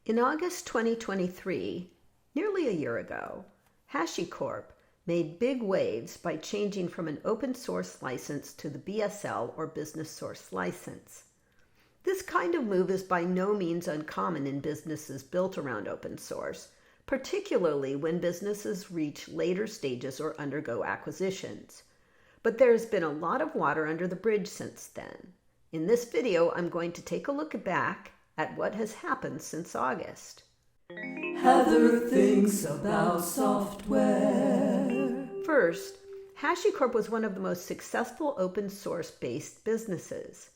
In August 2023, nearly a year ago, Hashicorp made big waves by changing from an open source license to the BSL or Business Source License. This kind of move is by no means uncommon in businesses built around open source, particularly when businesses reach later stages or undergo acquisitions. But there's been a lot of water under the bridge since then. In this video, I'm going to take a look back at what has happened since August. Heather thinks about software. First, Hashicorp was one of the most successful open source based businesses.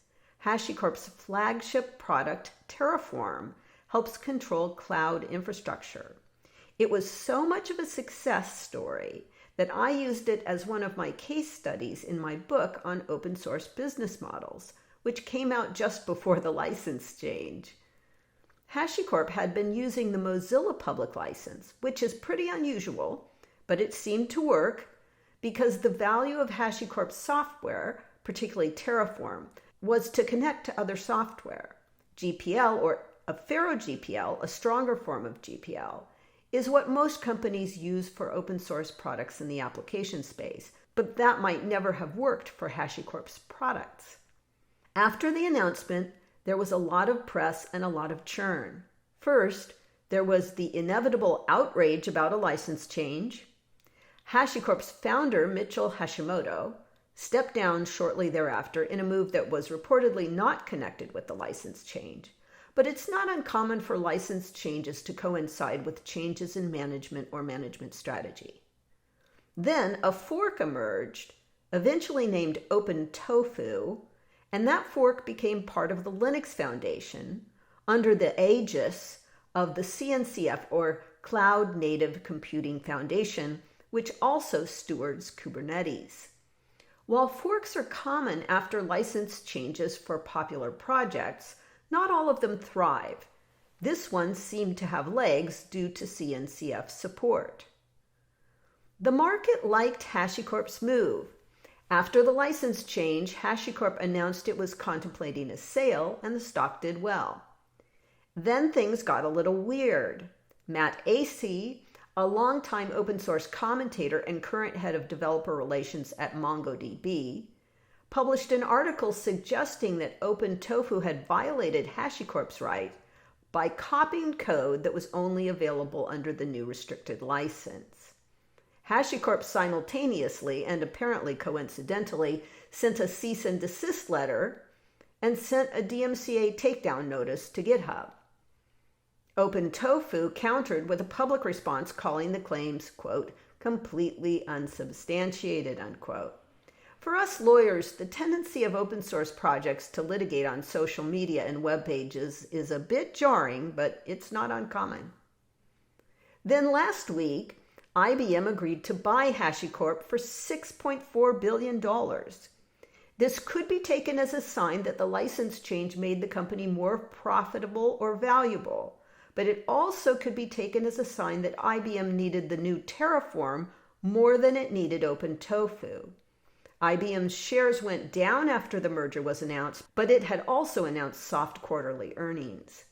Hashicorp's flagship product, Terraform, helps control cloud infrastructure. It was so much of a success story that I used it as one of my case studies in my book on open source business models, which came out just before the license change. Hashicorp had been using the Mozilla public license, which is pretty unusual, but it seemed to work because the value of Hashicorp's software, particularly Terraform, was to connect to other software. GPL, or a Faro GPL, a stronger form of GPL, is what most companies use for open source products in the application space, but that might never have worked for Hashicorp's products. After the announcement, there was a lot of press and a lot of churn. First, there was the inevitable outrage about a license change. Hashicorp's founder, Mitchell Hashimoto, stepped down shortly thereafter in a move that was reportedly not connected with the license change. But it's not uncommon for license changes to coincide with changes in management or management strategy. Then a fork emerged, eventually named Open Tofu, and that fork became part of the Linux Foundation under the aegis of the CNCF, or Cloud Native Computing Foundation, which also stewards Kubernetes. While forks are common after license changes for popular projects, not all of them thrive. This one seemed to have legs due to CNCF support. The market liked Hashicorp's move. After the license change, Hashicorp announced it was contemplating a sale, and the stock did well. Then things got a little weird. Matt Acey, a longtime open source commentator and current head of developer relations at MongoDB, published an article suggesting that Open Tofu had violated Hashicorp's right by copying code that was only available under the new restricted license. Hashicorp simultaneously, and apparently coincidentally, sent a cease and desist letter and sent a DMCA takedown notice to GitHub. Open Tofu countered with a public response calling the claims, quote, completely unsubstantiated, unquote. For us lawyers, the tendency of open source projects to litigate on social media and web pages is a bit jarring, but it's not uncommon. Then last week, IBM agreed to buy Hashicorp for $6.4 billion. This could be taken as a sign that the license change made the company more profitable or valuable, but it also could be taken as a sign that IBM needed the new Terraform more than it needed Open Tofu. IBM's shares went down after the merger was announced, but it had also announced soft quarterly earnings.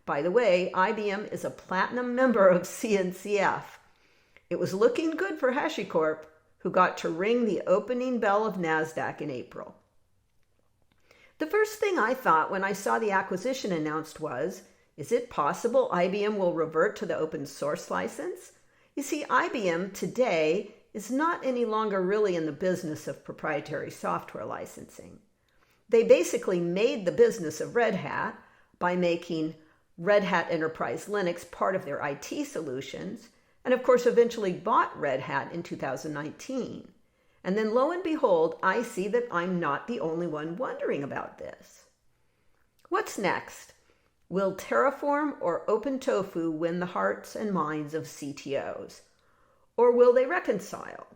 By the way, IBM is a platinum member of CNCF. It was looking good for Hashicorp, who got to ring the opening bell of NASDAQ in April. The first thing I thought when I saw the acquisition announced was, is it possible IBM will revert to the open source license? You see, IBM today is not any longer really in the business of proprietary software licensing. They basically made the business of Red Hat by making Red Hat Enterprise Linux part of their IT solutions, and of course eventually bought Red Hat in 2019. And then lo and behold, I see that I'm not the only one wondering about this. What's next? Will Terraform or Open Tofu win the hearts and minds of CTOs? Or will they reconcile?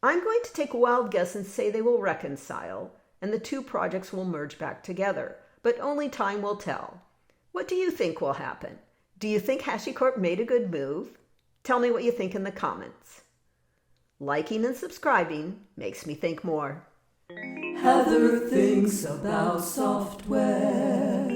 I'm going to take a wild guess and say they will reconcile, and the two projects will merge back together, but only time will tell. What do you think will happen? Do you think Hashicorp made a good move? Tell me what you think in the comments. Liking and subscribing makes me think more. Heather thinks about software.